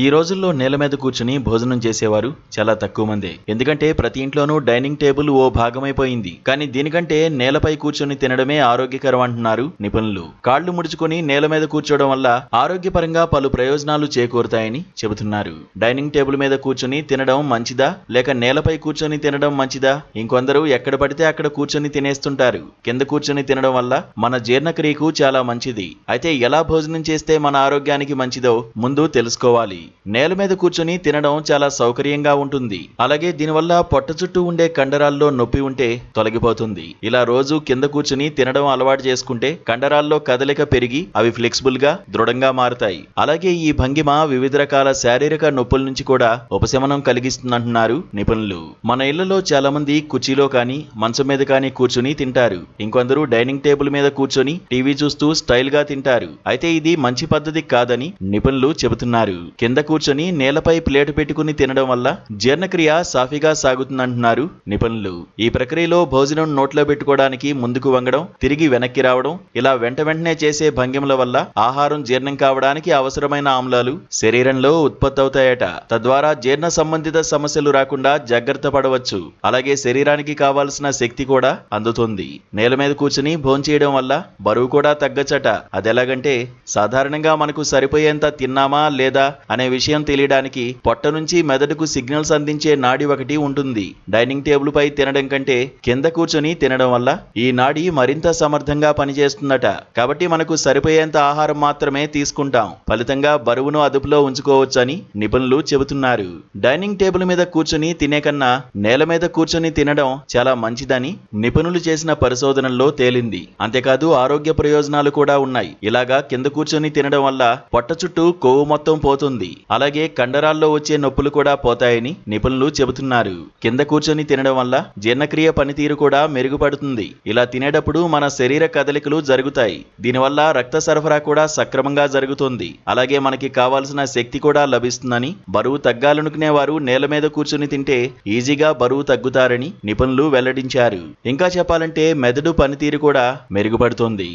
ఈ రోజుల్లో నేల మీద కూర్చుని భోజనం చేసేవారు చాలా తక్కువ మందే. ఎందుకంటే ప్రతి ఇంట్లోనూ డైనింగ్ టేబుల్ ఓ భాగమైపోయింది. కానీ దీనికంటే నేలపై కూర్చొని తినడమే ఆరోగ్యకరం అంటున్నారు నిపుణులు. కాళ్లు ముడుచుకొని నేల మీద కూర్చోవడం వల్ల ఆరోగ్యపరంగా పలు ప్రయోజనాలు చేకూరుతాయని చెబుతున్నారు. డైనింగ్ టేబుల్ మీద కూర్చొని తినడం మంచిదా లేక నేలపై కూర్చొని తినడం మంచిదా? ఇంకొందరు ఎక్కడ పడితే అక్కడ కూర్చొని తినేస్తుంటారు. కింద కూర్చొని తినడం వల్ల మన జీర్ణక్రియకు చాలా మంచిది. అయితే ఎలా భోజనం చేస్తే మన ఆరోగ్యానికి మంచిదో ముందు తెలుసుకోవాలి. నేల మీద కూర్చొని తినడం చాలా సౌకర్యంగా ఉంటుంది. అలాగే దీనివల్ల పొట్ట చుట్టూ ఉండే కండరాల్లో నొప్పి ఉంటే తొలగిపోతుంది. ఇలా రోజు కింద కూర్చుని తినడం అలవాటు చేసుకుంటే కండరాల్లో కదలిక పెరిగి అవి ఫ్లెక్సిబుల్ గా దృఢంగా మారుతాయి. అలాగే ఈ భంగిమ వివిధ రకాల శారీరక నొప్పుల నుంచి కూడా ఉపశమనం కలిగిస్తుందంటున్నారు నిపుణులు. మన ఇళ్లలో చాలా మంది కుర్చీలో కానీ మంచం మీద కానీ కూర్చుని తింటారు. ఇంకొందరు డైనింగ్ టేబుల్ మీద కూర్చొని టీవీ చూస్తూ స్టైల్ గా తింటారు. అయితే ఇది మంచి పద్ధతి కాదని నిపుణులు చెబుతున్నారు. కింద కూర్చొని నేలపై ప్లేటు పెట్టుకుని తినడం వల్ల జీర్ణక్రియ సాఫీగా సాగుతుందంటున్నారు నిపుణులు. ఈ ప్రక్రియలో భోజనం నోట్లో పెట్టుకోవడానికి ముందుకు వంగడం, తిరిగి వెనక్కి రావడం, ఇలా వెంటనే చేసే భంగిమల వల్ల ఆహారం జీర్ణం కావడానికి అవసరమైన ఆమ్లాలు శరీరంలో ఉత్పత్తి అవుతాయట. తద్వారా జీర్ణ సంబంధిత సమస్యలు రాకుండా జాగ్రత్త పడవచ్చు. అలాగే శరీరానికి కావాల్సిన శక్తి కూడా అందుతుంది. నేల మీద కూర్చుని భోంచేయడం వల్ల బరువు కూడా తగ్గచ్చట. అదెలాగంటే సాధారణంగా మనకు సరిపోయేంత తిన్నామా లేదా అనే విషయం తెలియడానికి పొట్ట నుంచి మెదడుకు సిగ్నల్స్ అందించే నాడి ఒకటి ఉంటుంది. డైనింగ్ టేబుల్ పై తినడం కంటే కింద కూర్చొని తినడం వల్ల ఈ నాడి మరింత సమర్థంగా పనిచేస్తుందట. కాబట్టి మనకు సరిపోయేంత ఆహారం మాత్రమే తీసుకుంటాం. ఫలితంగా బరువును అదుపులో ఉంచుకోవచ్చని నిపుణులు చెబుతున్నారు. డైనింగ్ టేబుల్ మీద కూర్చొని తినే కన్నా నేల మీద కూర్చొని తినడం చాలా మంచిదని నిపుణులు చేసిన పరిశోధనల్లో తేలింది. అంతేకాదు ఆరోగ్య ప్రయోజనాలు కూడా ఉన్నాయి. ఇలాగా కింద కూర్చొని తినడం వల్ల పొట్ట చుట్టూ కొవ్వు మొత్తం పోతుంది. అలాగే కండరాల్లో వచ్చే నొప్పులు కూడా పోతాయని నిపుణులు చెబుతున్నారు. కింద కూర్చొని తినడం వల్ల జీర్ణక్రియ పనితీరు కూడా మెరుగుపడుతుంది. ఇలా తినేటప్పుడు మన శరీర కదలికలు జరుగుతాయి. దీనివల్ల రక్త సరఫరా కూడా సక్రమంగా జరుగుతుంది. అలాగే మనకి కావాల్సిన శక్తి కూడా లభిస్తుందని, బరువు తగ్గాలనుకునే వారు నేల మీద కూర్చొని తింటే ఈజీగా బరువు తగ్గుతారని నిపుణులు వెల్లడించారు. ఇంకా చెప్పాలంటే మెదడు పనితీరు కూడా మెరుగుపడుతుంది.